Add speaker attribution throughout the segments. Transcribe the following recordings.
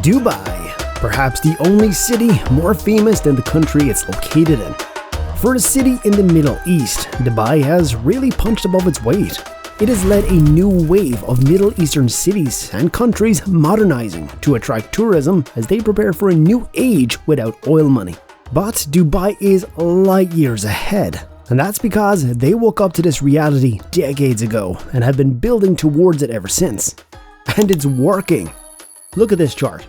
Speaker 1: Dubai, perhaps the only city more famous than the country it's located in. For a city in the Middle East, Dubai has really punched above its weight. It has led a new wave of Middle Eastern cities and countries modernizing to attract tourism as they prepare for a new age without oil money. But Dubai is light years ahead, and that's because they woke up to this reality decades ago and have been building towards it ever since. And it's working. Look at this chart.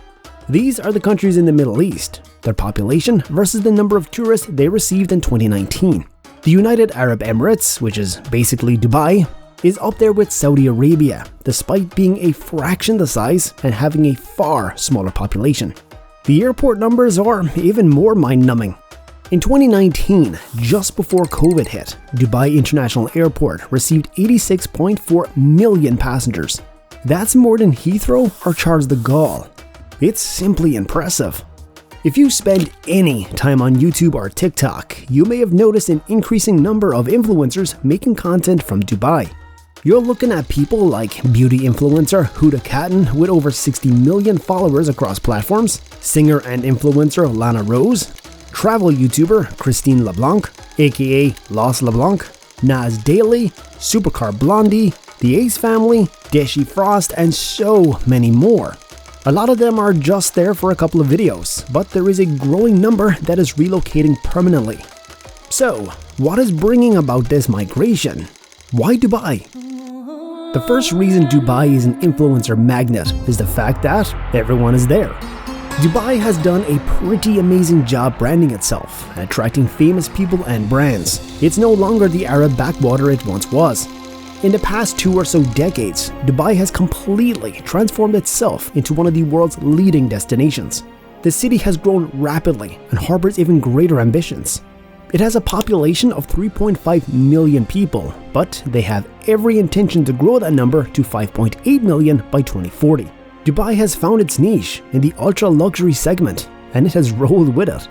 Speaker 1: These are the countries in the Middle East, their population versus the number of tourists they received in 2019. The United Arab Emirates, which is basically Dubai, is up there with Saudi Arabia, despite being a fraction the size and having a far smaller population. The airport numbers are even more mind-numbing. In 2019, just before COVID hit, Dubai International Airport received 86.4 million passengers. That's more than Heathrow or Charles de Gaulle. It's simply impressive. If you spend any time on YouTube or TikTok, you may have noticed an increasing number of influencers making content from Dubai. You're looking at people like beauty influencer Huda Kattan with over 60 million followers across platforms, singer and influencer Lana Rose, travel YouTuber Christine LeBlanc, aka Lost LeBlanc, Nas Daily, Supercar Blondie, The Ace Family, Deshi Frost, and so many more. A lot of them are just there for a couple of videos, but there is a growing number that is relocating permanently. So, what is bringing about this migration? Why Dubai? The first reason Dubai is an influencer magnet is the fact that everyone is there. Dubai has done a pretty amazing job branding itself, attracting famous people and brands. It's no longer the Arab backwater it once was. In the past 2 or so decades, Dubai has completely transformed itself into one of the world's leading destinations. The city has grown rapidly and harbors even greater ambitions. It has a population of 3.5 million people, but they have every intention to grow that number to 5.8 million by 2040. Dubai has found its niche in the ultra-luxury segment, and it has rolled with it.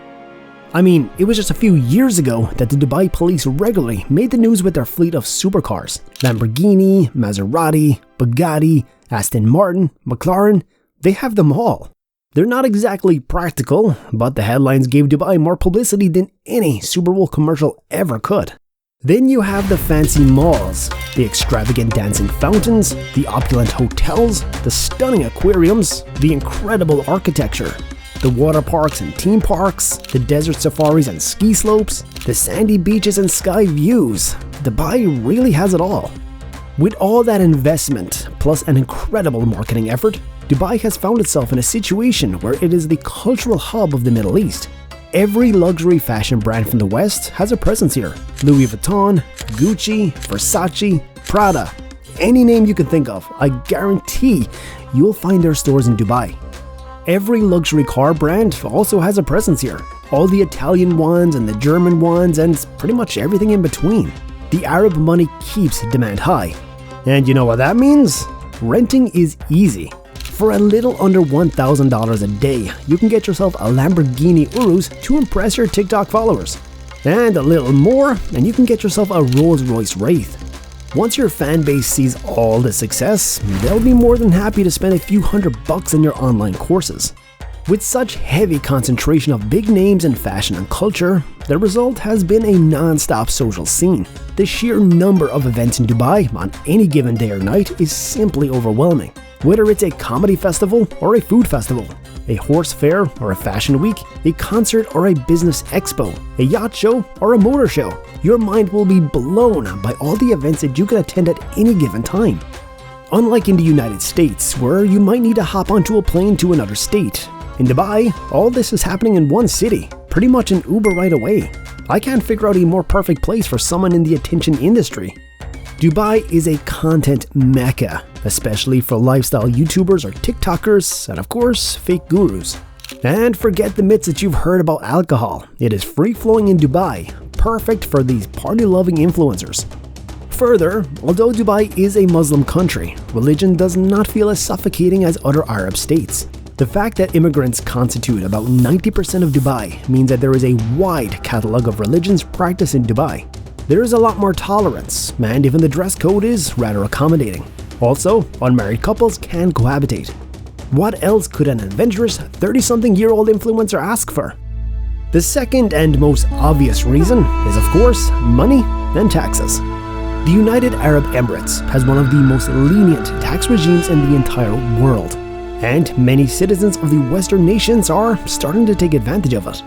Speaker 1: I mean, it was just a few years ago that the Dubai police regularly made the news with their fleet of supercars. Lamborghini, Maserati, Bugatti, Aston Martin, McLaren, they have them all. They're not exactly practical, but the headlines gave Dubai more publicity than any Super Bowl commercial ever could. Then you have the fancy malls, the extravagant dancing fountains, the opulent hotels, the stunning aquariums, the incredible architecture, the water parks and theme parks, the desert safaris and ski slopes, the sandy beaches and sky views. Dubai really has it all. With all that investment, plus an incredible marketing effort, Dubai has found itself in a situation where it is the cultural hub of the Middle East. Every luxury fashion brand from the West has a presence here. Louis Vuitton, Gucci, Versace, Prada, any name you can think of, I guarantee you'll find their stores in Dubai. Every luxury car brand also has a presence here. All the Italian ones and the German ones and pretty much everything in between. The Arab money keeps demand high. And you know what that means? Renting is easy. For a little under $1,000 a day, you can get yourself a Lamborghini Urus to impress your TikTok followers. And a little more, and you can get yourself a Rolls-Royce Wraith. Once your fan base sees all the success, they'll be more than happy to spend a few $100 on your online courses. With such heavy concentration of big names in fashion and culture, the result has been a non-stop social scene. The sheer number of events in Dubai on any given day or night is simply overwhelming. Whether it's a comedy festival or a food festival, a horse fair or a fashion week, a concert or a business expo, a yacht show or a motor show, your mind will be blown by all the events that you can attend at any given time. Unlike in the United States, where you might need to hop onto a plane to another state, in Dubai, all this is happening in one city, pretty much an Uber right away. I can't figure out a more perfect place for someone in the attention industry. Dubai is a content mecca, especially for lifestyle YouTubers or TikTokers, and of course, fake gurus. And forget the myths that you've heard about alcohol. It is free-flowing in Dubai, perfect for these party-loving influencers. Further, although Dubai is a Muslim country, religion does not feel as suffocating as other Arab states. The fact that immigrants constitute about 90% of Dubai means that there is a wide catalog of religions practiced in Dubai. There is a lot more tolerance, and even the dress code is rather accommodating. Also, unmarried couples can cohabitate. What else could an adventurous 30-something-year-old influencer ask for? The second and most obvious reason is, of course, money and taxes. The United Arab Emirates has one of the most lenient tax regimes in the entire world, and many citizens of the Western nations are starting to take advantage of it.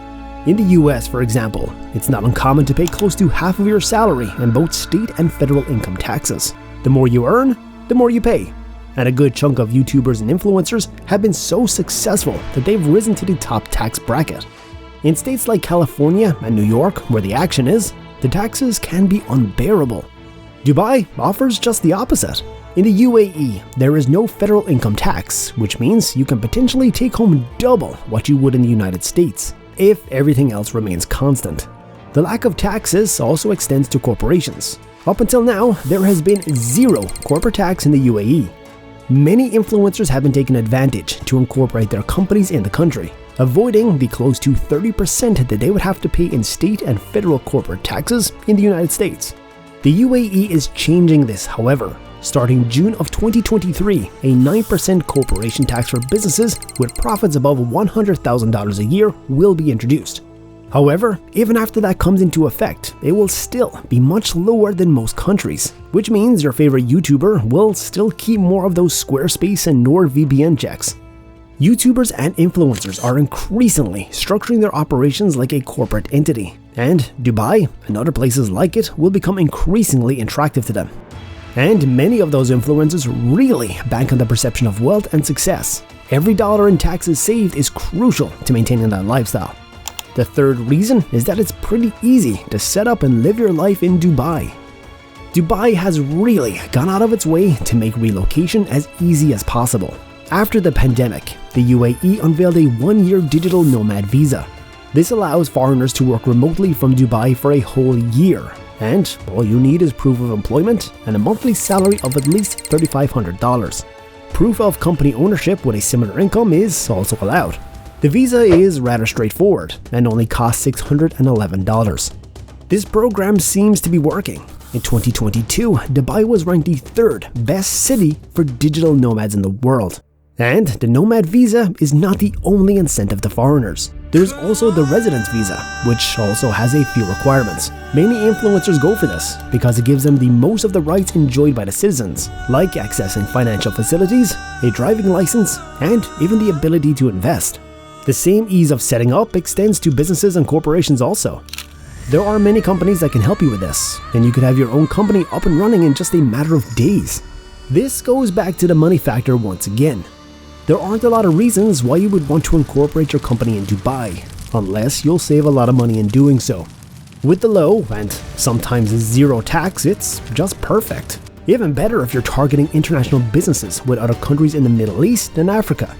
Speaker 1: In the US, for example, it's not uncommon to pay close to half of your salary in both state and federal income taxes. The more you earn, the more you pay. And a good chunk of YouTubers and influencers have been so successful that they've risen to the top tax bracket. In states like California and New York, where the action is, the taxes can be unbearable. Dubai offers just the opposite. In the UAE, there is no federal income tax, which means you can potentially take home double what you would in the United States, if everything else remains constant. The lack of taxes also extends to corporations. Up until now, there has been zero corporate tax in the UAE. Many influencers have been taking advantage to incorporate their companies in the country, avoiding the close to 30% that they would have to pay in state and federal corporate taxes in the United States. The UAE is changing this, however. Starting June of 2023, a 9% corporation tax for businesses with profits above $100,000 a year will be introduced. However, even after that comes into effect, it will still be much lower than most countries, which means your favorite YouTuber will still keep more of those Squarespace and NordVPN checks. YouTubers and influencers are increasingly structuring their operations like a corporate entity, and Dubai and other places like it will become increasingly attractive to them. And many of those influencers really bank on the perception of wealth and success. Every dollar in taxes saved is crucial to maintaining that lifestyle. The third reason is that it's pretty easy to set up and live your life in Dubai. Dubai has really gone out of its way to make relocation as easy as possible. After the pandemic, the UAE unveiled a 1-year digital nomad visa. This allows foreigners to work remotely from Dubai for a whole year, and all you need is proof of employment and a monthly salary of at least $3,500. Proof of company ownership with a similar income is also allowed. The visa is rather straightforward and only costs $611. This program seems to be working. In 2022, Dubai was ranked the 3rd best city for digital nomads in the world. And the Nomad visa is not the only incentive to foreigners. There's also the residence visa, which also has a few requirements. Many influencers go for this because it gives them the most of the rights enjoyed by the citizens, like accessing financial facilities, a driving license, and even the ability to invest. The same ease of setting up extends to businesses and corporations also. There are many companies that can help you with this, and you could have your own company up and running in just a matter of days. This goes back to the money factor once again. There aren't a lot of reasons why you would want to incorporate your company in Dubai, unless you'll save a lot of money in doing so. With the low, and sometimes zero tax, it's just perfect. Even better if you're targeting international businesses with other countries in the Middle East and Africa.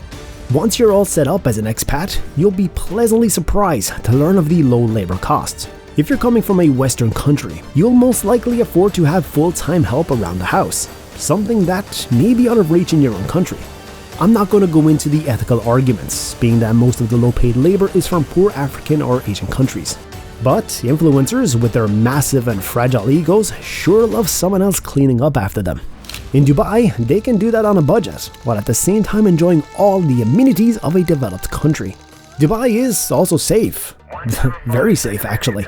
Speaker 1: Once you're all set up as an expat, you'll be pleasantly surprised to learn of the low labor costs. If you're coming from a Western country, you'll most likely afford to have full-time help around the house, something that may be out of reach in your own country. I'm not going to go into the ethical arguments, being that most of the low-paid labor is from poor African or Asian countries. But influencers with their massive and fragile egos sure love someone else cleaning up after them. In Dubai, they can do that on a budget, while at the same time enjoying all the amenities of a developed country. Dubai is also safe. Very safe, actually.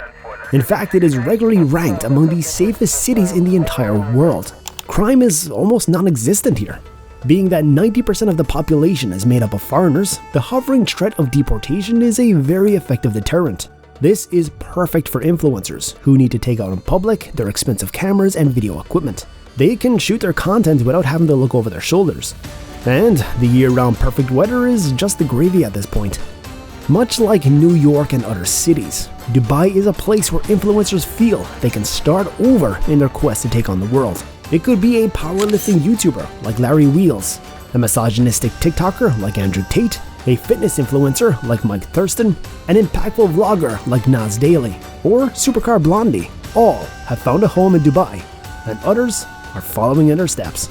Speaker 1: In fact, it is regularly ranked among the safest cities in the entire world. Crime is almost non-existent here. Being that 90% of the population is made up of foreigners, the hovering threat of deportation is a very effective deterrent. This is perfect for influencers who need to take out in public their expensive cameras and video equipment. They can shoot their content without having to look over their shoulders. And the year-round perfect weather is just the gravy at this point. Much like New York and other cities, Dubai is a place where influencers feel they can start over in their quest to take on the world. It could be a powerlifting YouTuber like Larry Wheels, a misogynistic TikToker like Andrew Tate, a fitness influencer like Mike Thurston, an impactful vlogger like Nas Daily, or Supercar Blondie. All have found a home in Dubai, and others are following in their steps.